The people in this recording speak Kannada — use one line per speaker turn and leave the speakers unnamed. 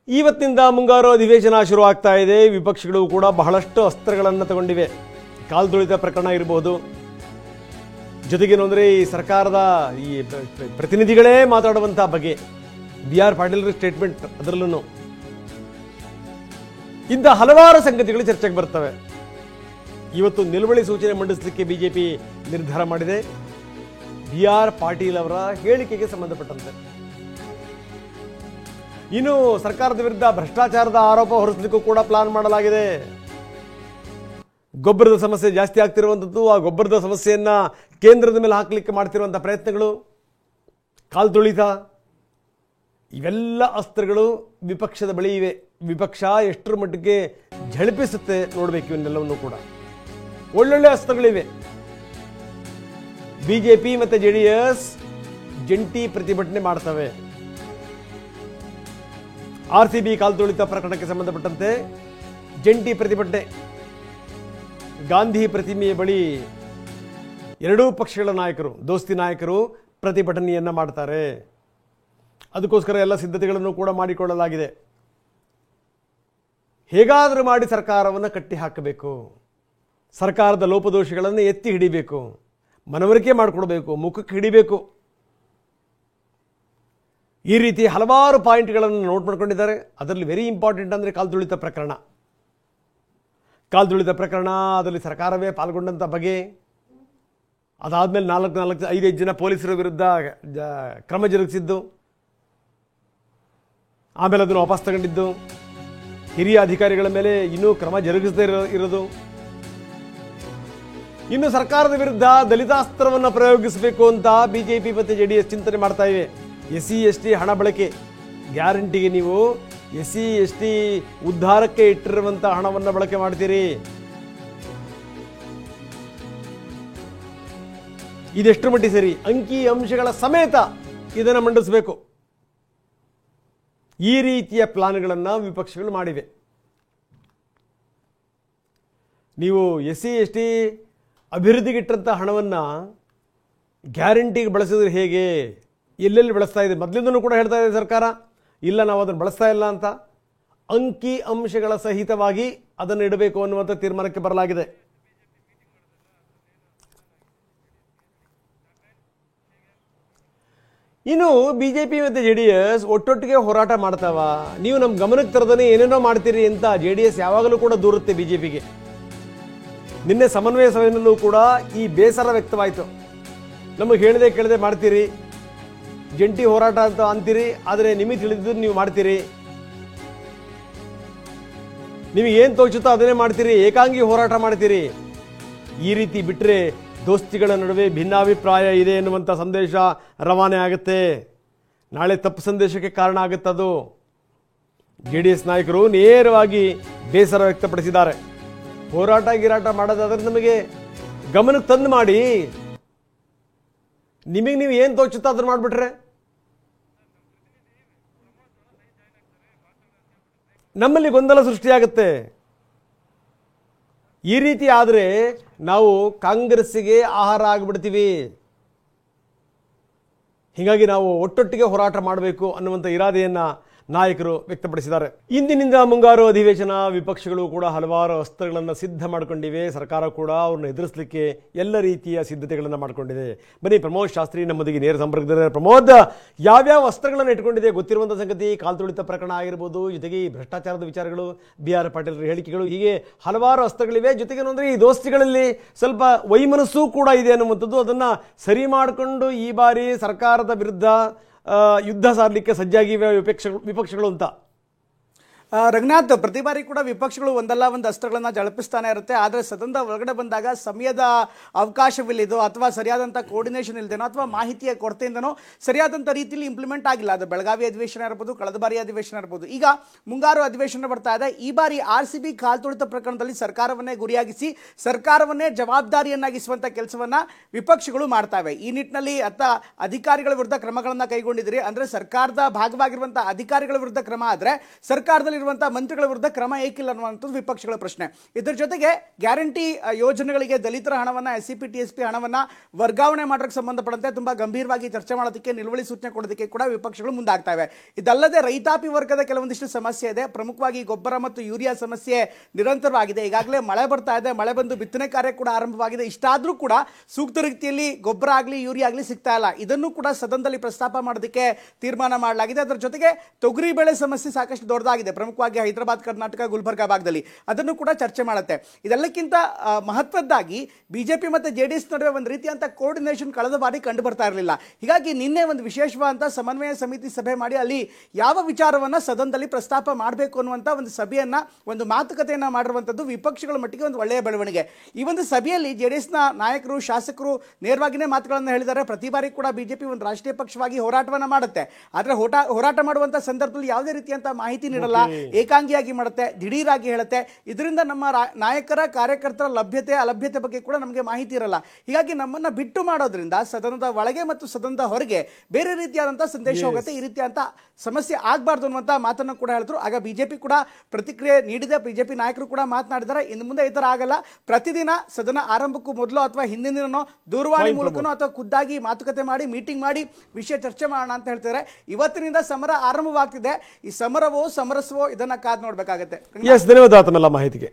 ಇವತ್ತಿನಿಂದ ಮುಂಗಾರು ಅಧಿವೇಶನ ಶುರುವಾಗ್ತಾ ಇದೆ. ವಿಪಕ್ಷಗಳು ಕೂಡ ಬಹಳಷ್ಟು ಅಸ್ತ್ರಗಳನ್ನು ತಗೊಂಡಿವೆ. ಕಾಲ್ತುಳಿತ ಪ್ರಕರಣ ಇರಬಹುದು, ಜೊತೆಗೇನು ಅಂದರೆ ಈ ಸರ್ಕಾರದ ಈ ಪ್ರತಿನಿಧಿಗಳೇ ಮಾತಾಡುವಂಥ ಬಗ್ಗೆ BR ಪಾಟೀಲ್ ಸ್ಟೇಟ್ಮೆಂಟ್, ಅದರಲ್ಲೂ ಇಂಥ ಹಲವಾರು ಸಂಗತಿಗಳು ಚರ್ಚೆಗೆ ಬರ್ತವೆ. ಇವತ್ತು ನಿಲುವಳಿ ಸೂಚನೆ ಮಂಡಿಸಲಿಕ್ಕೆ ಬಿಜೆಪಿ ನಿರ್ಧಾರ ಮಾಡಿದೆ. BR ಪಾಟೀಲ್ ಅವರ ಹೇಳಿಕೆಗೆ ಸಂಬಂಧಪಟ್ಟಂತೆ ಇನ್ನು ಸರ್ಕಾರದ ವಿರುದ್ಧ ಭ್ರಷ್ಟಾಚಾರದ ಆರೋಪ ಹೊರಿಸಲಿಕ್ಕೂ ಕೂಡ ಪ್ಲಾನ್ ಮಾಡಲಾಗಿದೆ. ಗೊಬ್ಬರದ ಸಮಸ್ಯೆ ಜಾಸ್ತಿ ಆಗ್ತಿರುವಂಥದ್ದು, ಆ ಗೊಬ್ಬರದ ಸಮಸ್ಯೆಯನ್ನ ಕೇಂದ್ರದ ಮೇಲೆ ಹಾಕಲಿಕ್ಕೆ ಮಾಡ್ತಿರುವಂಥ ಪ್ರಯತ್ನಗಳು, ಕಾಲ್ತುಳಿತ, ಇವೆಲ್ಲ ಅಸ್ತ್ರಗಳು ವಿಪಕ್ಷದ ಬಳಿ ಇವೆ. ವಿಪಕ್ಷ ಎಷ್ಟರ ಮಟ್ಟಿಗೆ ಝಳಪಿಸುತ್ತೆ ನೋಡಬೇಕು. ಇವನ್ನೆಲ್ಲವನ್ನು ಕೂಡ ಒಳ್ಳೊಳ್ಳೆ ಅಸ್ತ್ರಗಳಿವೆ. ಬಿಜೆಪಿ ಮತ್ತು JDS ಜಂಟಿ ಪ್ರತಿಭಟನೆ ಮಾಡ್ತವೆ. RCB ಕಾಲ್ತುಳಿತ ಪ್ರಕರಣಕ್ಕೆ ಸಂಬಂಧಪಟ್ಟಂತೆ ಜಂಟಿ ಪ್ರತಿಭಟನೆ. ಗಾಂಧಿ ಪ್ರತಿಮೆಯ ಬಳಿ ಎರಡೂ ಪಕ್ಷಗಳ ನಾಯಕರು, ದೋಸ್ತಿ ನಾಯಕರು ಪ್ರತಿಭಟನೆಯನ್ನ ಮಾಡ್ತಾರೆ. ಅದಕ್ಕೋಸ್ಕರ ಎಲ್ಲ ಸಿದ್ಧತೆಗಳನ್ನು ಕೂಡ ಮಾಡಿಕೊಳ್ಳಲಾಗಿದೆ. ಹೇಗಾದರೂ ಮಾಡಿ ಸರ್ಕಾರವನ್ನು ಕಟ್ಟಿ ಹಾಕಬೇಕು, ಸರ್ಕಾರದ ಲೋಪದೋಷಗಳನ್ನು ಎತ್ತಿ ಹಿಡಿಬೇಕು, ಮನವರಿಕೆ ಮಾಡಿಕೊಡ್ಬೇಕು, ಮುಖಕ್ಕೆ ಹಿಡಿಬೇಕು. ಈ ರೀತಿ ಹಲವಾರು ಪಾಯಿಂಟ್ಗಳನ್ನು ನೋಟ್ ಮಾಡ್ಕೊಂಡಿದ್ದಾರೆ. ಅದರಲ್ಲಿ ವೆರಿ ಇಂಪಾರ್ಟೆಂಟ್ ಅಂದರೆ ಕಾಲ್ತುಳಿತ ಪ್ರಕರಣ. ಕಾಲ್ತುಳಿತ ಪ್ರಕರಣ, ಅದರಲ್ಲಿ ಸರ್ಕಾರವೇ ಪಾಲ್ಗೊಂಡಂಥ ಬಗೆ, ಅದಾದಮೇಲೆ 5 ಜನ ಪೊಲೀಸರ ವಿರುದ್ಧ ಕ್ರಮ ಜರುಗಿಸಿದ್ದು, ಆಮೇಲೆ ಅದನ್ನು ವಾಪಸ್ ತಗೊಂಡಿದ್ದು, ಹಿರಿಯ ಅಧಿಕಾರಿಗಳ ಮೇಲೆ ಇನ್ನೂ ಕ್ರಮ ಜರುಗಿಸದೇ ಇರೋದು, ಇನ್ನು ಸರ್ಕಾರದ ವಿರುದ್ಧ ದಲಿತಾಸ್ತ್ರವನ್ನು ಪ್ರಯೋಗಿಸಬೇಕು ಅಂತ ಬಿಜೆಪಿ ಮತ್ತು JDS ಚಿಂತನೆ ಮಾಡ್ತಾ ಇವೆ. SC/ST ಹಣ ಬಳಕೆ ಗ್ಯಾರಂಟಿಗೆ ನೀವು SC/ST ಉದ್ಧಾರಕ್ಕೆ ಇಟ್ಟಿರುವಂಥ ಹಣವನ್ನು ಬಳಕೆ ಮಾಡ್ತೀರಿ. ಇದೆಷ್ಟು ಮಟ್ಟಿಗೆ ಸರಿ? ಅಂಕಿ ಅಂಶಗಳ ಸಮೇತ ಇದನ್ನು ಮಂಡಿಸಬೇಕು. ಈ ರೀತಿಯ ಪ್ಲಾನ್ಗಳನ್ನು ವಿಪಕ್ಷಗಳು ಮಾಡಿವೆ. ನೀವು SC/ST ಅಭಿವೃದ್ಧಿಗಿಟ್ಟಂಥ ಹಣವನ್ನು ಗ್ಯಾರಂಟಿಗೆ ಬಳಸಿದ್ರೆ ಹೇಗೆ, ಎಲ್ಲೆಲ್ಲಿ ಬಳಸ್ತಾ ಇದೆ? ಮೊದಲಿಂದನೂ ಕೂಡ ಹೇಳ್ತಾ ಇದೆ ಸರ್ಕಾರ, ಇಲ್ಲ ನಾವು ಅದನ್ನು ಬಳಸ್ತಾ ಇಲ್ಲ ಅಂತ. ಅಂಕಿ ಅಂಶಗಳ ಸಹಿತವಾಗಿ ಅದನ್ನು ಇಡಬೇಕು ಅನ್ನುವಂಥ ತೀರ್ಮಾನಕ್ಕೆ ಬರಲಾಗಿದೆ. ಇನ್ನು ಬಿಜೆಪಿ ಮತ್ತು JDS ಒಟ್ಟೊಟ್ಟಿಗೆ ಹೋರಾಟ ಮಾಡ್ತಾವ. ನೀವು ನಮ್ಮ ಗಮನಕ್ಕೆ ತರದೇ ಏನೇನೋ ಮಾಡ್ತೀರಿ ಅಂತ JDS ಯಾವಾಗಲೂ ಕೂಡ ದೂರುತ್ತೆ ಬಿಜೆಪಿಗೆ. ನಿನ್ನೆ ಸಮನ್ವಯ ಸಭೆಯಲ್ಲೂ ಕೂಡ ಈ ಬೇಸರ ವ್ಯಕ್ತವಾಯಿತು. ನಮಗೆ ಹೇಳದೆ ಕೇಳದೆ ಮಾಡ್ತೀರಿ, ಜಂಟಿ ಹೋರಾಟ ಅಂತ ಅಂತೀರಿ, ಆದರೆ ನಿಮಗೆ ತಿಳಿದಿದ್ದು ನೀವು ಮಾಡ್ತೀರಿ, ನಿಮಗೆ ಏನು ತೋಚುತ್ತೋ ಅದನ್ನೇ ಮಾಡ್ತೀರಿ, ಏಕಾಂಗಿ ಹೋರಾಟ ಮಾಡ್ತೀರಿ. ಈ ರೀತಿ ಬಿಟ್ಟರೆ ದೋಸ್ತಿಗಳ ನಡುವೆ ಭಿನ್ನಾಭಿಪ್ರಾಯ ಇದೆ ಎನ್ನುವಂಥ ಸಂದೇಶ ರವಾನೆ ಆಗುತ್ತೆ. ನಾಳೆ ತಪ್ಪು ಸಂದೇಶಕ್ಕೆ ಕಾರಣ ಆಗುತ್ತದು. JDS ನಾಯಕರು ನೇರವಾಗಿ ಬೇಸರ ವ್ಯಕ್ತಪಡಿಸಿದ್ದಾರೆ. ಹೋರಾಟ ಗಿರಾಟ ಮಾಡೋದಾದ್ರೆ ನಮಗೆ ಗಮನಕ್ಕೆ ತಂದು ಮಾಡಿ, ನಿಮಗೆ ನೀವು ಏನು ತೋಚುತ್ತೋ ಅದನ್ನು ಮಾಡಿಬಿಟ್ರೆ ನಮ್ಮಲ್ಲಿ ಗೊಂದಲ ಸೃಷ್ಟಿಯಾಗುತ್ತೆ. ಈ ರೀತಿ ಆದರೆ ನಾವು ಕಾಂಗ್ರೆಸ್ಸಿಗೆ ಆಹಾರ ಆಗಿಬಿಡ್ತೀವಿ. ಹೀಗಾಗಿ ನಾವು ಒಟ್ಟೊಟ್ಟಿಗೆ ಹೋರಾಟ ಮಾಡಬೇಕು ಅನ್ನುವಂಥ ಇರಾದೆಯನ್ನು ನಾಯಕರು ವ್ಯಕ್ತಪಡಿಸಿದ್ದಾರೆ. ಇಂದಿನಿಂದ ಮುಂಗಾರು ಅಧಿವೇಶನ. ವಿಪಕ್ಷಗಳು ಕೂಡ ಹಲವಾರು ಅಸ್ತ್ರಗಳನ್ನು ಸಿದ್ಧ ಮಾಡಿಕೊಂಡಿವೆ. ಸರ್ಕಾರ ಕೂಡ ಅವ್ರನ್ನ ಎದುರಿಸಲಿಕ್ಕೆ ಎಲ್ಲ ರೀತಿಯ ಸಿದ್ಧತೆಗಳನ್ನು ಮಾಡಿಕೊಂಡಿದೆ. ಬನ್ನಿ, ಪ್ರಮೋದ್ ಶಾಸ್ತ್ರಿ ನಮ್ಮೊಂದಿಗೆ ನೇರ ಸಂಪರ್ಕದಲ್ಲಿದ್ದಾರೆ. ಪ್ರಮೋದ್, ಯಾವ್ಯಾವ ಅಸ್ತ್ರಗಳನ್ನು ಇಟ್ಕೊಂಡಿದೆ ಗೊತ್ತಿರುವಂಥ ಸಂಗತಿ? ಕಾಲ್ತುಳಿತ ಪ್ರಕರಣ ಆಗಿರ್ಬೋದು, ಜೊತೆಗೆ ಈ ಭ್ರಷ್ಟಾಚಾರದ ವಿಚಾರಗಳು, BR ಪಾಟೀಲ್ ಹೇಳಿಕೆಗಳು, ಹೀಗೆ ಹಲವಾರು ಅಸ್ತ್ರಗಳಿವೆ. ಜೊತೆಗೆ ಅಂದರೆ ಈ ದೋಸ್ತಿಗಳಲ್ಲಿ ಸ್ವಲ್ಪ ವೈಮನಸ್ಸು ಕೂಡ ಇದೆ ಅನ್ನುವಂಥದ್ದು. ಅದನ್ನು ಸರಿ ಮಾಡಿಕೊಂಡು ಈ ಬಾರಿ ಸರ್ಕಾರದ ವಿರುದ್ಧ ಯುದ್ಧ ಸಾರಲಿಕ್ಕೆ ಸಜ್ಜಾಗಿವೆ ವಿಪಕ್ಷಗಳು ಅಂತ.
ರಂಗನಾಥ್, ಪ್ರತಿ ಬಾರಿ ಕೂಡ ವಿಪಕ್ಷಗಳು ಒಂದಲ್ಲ ಒಂದು ಅಸ್ತ್ರಗಳನ್ನು ಜಳಪಿಸ್ತಾನೆ ಇರುತ್ತೆ. ಆದರೆ ಸದನದ ಒಳಗಡೆ ಬಂದಾಗ ಸಮಯದ ಅವಕಾಶವಿಲ್ಲದೋ ಅಥವಾ ಸರಿಯಾದಂಥ ಕೋರ್ಡಿನೇಷನ್ ಇಲ್ಲದೇನೋ ಅಥವಾ ಮಾಹಿತಿಯ ಕೊರತೆಯಿಂದನೋ ಸರಿಯಾದಂಥ ರೀತಿಯಲ್ಲಿ ಇಂಪ್ಲಿಮೆಂಟ್ ಆಗಿಲ್ಲ. ಅದು ಬೆಳಗಾವಿ ಅಧಿವೇಶನ ಇರ್ಬೋದು, ಕಳೆದ ಬಾರಿ ಅಧಿವೇಶನ ಇರ್ಬೋದು, ಈಗ ಮುಂಗಾರು ಅಧಿವೇಶನ ಬರ್ತಾ ಇದೆ. ಈ ಬಾರಿ RCB ಕಾಲ್ತುಳಿತ ಪ್ರಕರಣದಲ್ಲಿ ಸರ್ಕಾರವನ್ನೇ ಗುರಿಯಾಗಿಸಿ ಸರ್ಕಾರವನ್ನೇ ಜವಾಬ್ದಾರಿಯನ್ನಾಗಿಸುವಂಥ ಕೆಲಸವನ್ನು ವಿಪಕ್ಷಗಳು ಮಾಡ್ತಾವೆ. ಈ ನಿಟ್ಟಿನಲ್ಲಿ ಅಧಿಕಾರಿಗಳ ವಿರುದ್ಧ ಕ್ರಮಗಳನ್ನು ಕೈಗೊಂಡಿದ್ದೀರಿ. ಅಂದರೆ ಸರ್ಕಾರದ ಭಾಗವಾಗಿರುವಂಥ ಅಧಿಕಾರಿಗಳ ವಿರುದ್ಧ ಕ್ರಮ ಆದರೆ ಸರ್ಕಾರದಲ್ಲಿ ಸದನದಲ್ಲಿರುವಂತಹ ಮಂತ್ರಿಗಳ ವಿರುದ್ಧ ಕ್ರಮ ಏಕಿಲ್ಲ ಅನ್ನುವಂಥದ್ದು ವಿಪಕ್ಷಗಳ ಪ್ರಶ್ನೆ. ಇದರ ಜೊತೆಗೆ ಗ್ಯಾರಂಟಿ ಯೋಜನೆಗಳಿಗೆ ದಲಿತರ ಹಣವನ್ನ SCP TSP ಹಣವನ್ನ ವರ್ಗಾವಣೆ ಮಾಡೋಕ್ಕೆ ಸಂಬಂಧಪಟ್ಟಂತೆ ತುಂಬಾ ಗಂಭೀರವಾಗಿ ಚರ್ಚೆ ಮಾಡೋದಕ್ಕೆ, ನಿಲುವಳಿ ಸೂಚನೆ ಕೊಡೋದಕ್ಕೆ ಕೂಡ ವಿಪಕ್ಷಗಳು ಮುಂದಾಗ್ತವೆ. ಇದಲ್ಲದೆ ರೈತಾಪಿ ವರ್ಗದ ಕೆಲವೊಂದಿಷ್ಟು ಸಮಸ್ಯೆ ಇದೆ. ಪ್ರಮುಖವಾಗಿ ಗೊಬ್ಬರ ಮತ್ತು ಯೂರಿಯಾ ಸಮಸ್ಯೆ ನಿರಂತರವಾಗಿದೆ. ಈಗಾಗಲೇ ಮಳೆ ಬರ್ತಾ ಇದೆ, ಮಳೆ ಬಂದು ಬಿತ್ತನೆ ಕಾರ್ಯ ಕೂಡ ಆರಂಭವಾಗಿದೆ. ಇಷ್ಟಾದ್ರೂ ಕೂಡ ಸೂಕ್ತ ರೀತಿಯಲ್ಲಿ ಗೊಬ್ಬರ ಆಗಲಿ ಯೂರಿಯಾ ಆಗಲಿ ಸಿಗ್ತಾ ಇಲ್ಲ. ಇದನ್ನು ಕೂಡ ಸದನದಲ್ಲಿ ಪ್ರಸ್ತಾಪ ಮಾಡೋದಕ್ಕೆ ತೀರ್ಮಾನ ಮಾಡಲಾಗಿದೆ. ಅದರ ಜೊತೆಗೆ ತೊಗರಿ ಬೆಳೆ ಸಮಸ್ಯೆ ಸಾಕಷ್ಟು ದೊಡ್ಡದಾಗಿದೆ, ಪ್ರಮುಖವಾಗಿ ಹೈದರಾಬಾದ್, ಕರ್ನಾಟಕ, ಗುಲ್ಬರ್ಗಾ ಭಾಗದಲ್ಲಿ. ಅದನ್ನು ಕೂಡ ಚರ್ಚೆ ಮಾಡುತ್ತೆ. ಇದೆಲ್ಲಕ್ಕಿಂತ ಮಹತ್ವದ್ದಾಗಿ ಬಿಜೆಪಿ ಮತ್ತು JDS ನಡುವೆ ಒಂದು ರೀತಿಯಂತ ಕೋರ್ಡಿನೇಷನ್ ಕಳೆದ ಬಾರಿ ಕಂಡು ಬರ್ತಾ ಇರಲಿಲ್ಲ. ಹೀಗಾಗಿ ನಿನ್ನೆ ಒಂದು ವಿಶೇಷವಾದಂತಹ ಸಮನ್ವಯ ಸಮಿತಿ ಸಭೆ ಮಾಡಿ ಅಲ್ಲಿ ಯಾವ ವಿಚಾರವನ್ನ ಸದನದಲ್ಲಿ ಪ್ರಸ್ತಾಪ ಮಾಡಬೇಕು ಅನ್ನುವಂತ ಒಂದು ಸಭೆಯನ್ನ, ಒಂದು ಮಾತುಕತೆಯನ್ನ ಮಾಡಿರುವಂತದ್ದು ವಿಪಕ್ಷಗಳ ಮಟ್ಟಿಗೆ ಒಂದು ಒಳ್ಳೆಯ ಬೆಳವಣಿಗೆ. ಈ ಒಂದು ಸಭೆಯಲ್ಲಿ JDS ನ ನಾಯಕರು, ಶಾಸಕರು ನೇರವಾಗಿಯೇ ಮಾತುಗಳನ್ನು ಹೇಳಿದ್ದಾರೆ. ಪ್ರತಿ ಬಾರಿ ಕೂಡ ಬಿಜೆಪಿ ಒಂದು ರಾಷ್ಟ್ರೀಯ ಪಕ್ಷವಾಗಿ ಹೋರಾಟವನ್ನ ಮಾಡುತ್ತೆ. ಆದ್ರೆ ಹೋರಾಟ ಮಾಡುವಂತ ಸಂದರ್ಭದಲ್ಲಿ ಯಾವುದೇ ರೀತಿಯಂತ ಮಾಹಿತಿ ನೀಡಲ್ಲ, ಏಕಾಂಗಿಯಾಗಿ ಮಾಡುತ್ತೆ, ದಿಢೀರಾಗಿ ಹೇಳುತ್ತೆ. ಇದರಿಂದ ನಮ್ಮ ನಾಯಕರ, ಕಾರ್ಯಕರ್ತರ ಲಭ್ಯತೆ ಅಲಭ್ಯತೆ ಬಗ್ಗೆ ಕೂಡ ನಮಗೆ ಮಾಹಿತಿ ಇರಲ್ಲ. ಹೀಗಾಗಿ ನಮ್ಮನ್ನ ಬಿಟ್ಟು ಮಾಡೋದ್ರಿಂದ ಸದನದ ಒಳಗೆ ಮತ್ತು ಸದನದ ಹೊರಗೆ ಬೇರೆ ರೀತಿಯಾದಂತಹ ಸಂದೇಶ ಹೋಗುತ್ತೆ. ಈ ರೀತಿಯಾದಂತ ಸಮಸ್ಯೆ ಆಗಬಾರ್ದು ಅನ್ನುವಂತ ಮಾತನ್ನು ಕೂಡ ಹೇಳಿದ್ರು. ಆಗ ಬಿಜೆಪಿ ಕೂಡ ಪ್ರತಿಕ್ರಿಯೆ ನೀಡಿದೆ. ಬಿಜೆಪಿ ನಾಯಕರು ಕೂಡ ಮಾತನಾಡಿದ್ದಾರೆ. ಇನ್ನು ಮುಂದೆ ಈ ತರ ಆಗಲ್ಲ, ಪ್ರತಿದಿನ ಸದನ ಆರಂಭಕ್ಕೂ ಮೊದಲು ಅಥವಾ ಹಿಂದಿನ ದಿನನೋ ದೂರವಾಣಿ ಮೂಲಕನೋ ಅಥವಾ ಖುದ್ದಾಗಿ ಮಾತುಕತೆ ಮಾಡಿ, ಮೀಟಿಂಗ್ ಮಾಡಿ ವಿಷಯ ಚರ್ಚೆ ಮಾಡೋಣ ಅಂತ ಹೇಳ್ತಾರೆ. ಇವತ್ತಿನಿಂದ ಸಮರ ಆರಂಭವಾಗ್ತಿದೆ. ಈ ಸಮರವೋ ಸಮರಸವೋ ಇದನ್ನ ಕಾದ್ ನೋಡ್ಬೇಕಾಗತ್ತೆ.
ಧನ್ಯವಾದ ತಮ್ಮೆಲ್ಲ ಮಾಹಿತಿಗೆ.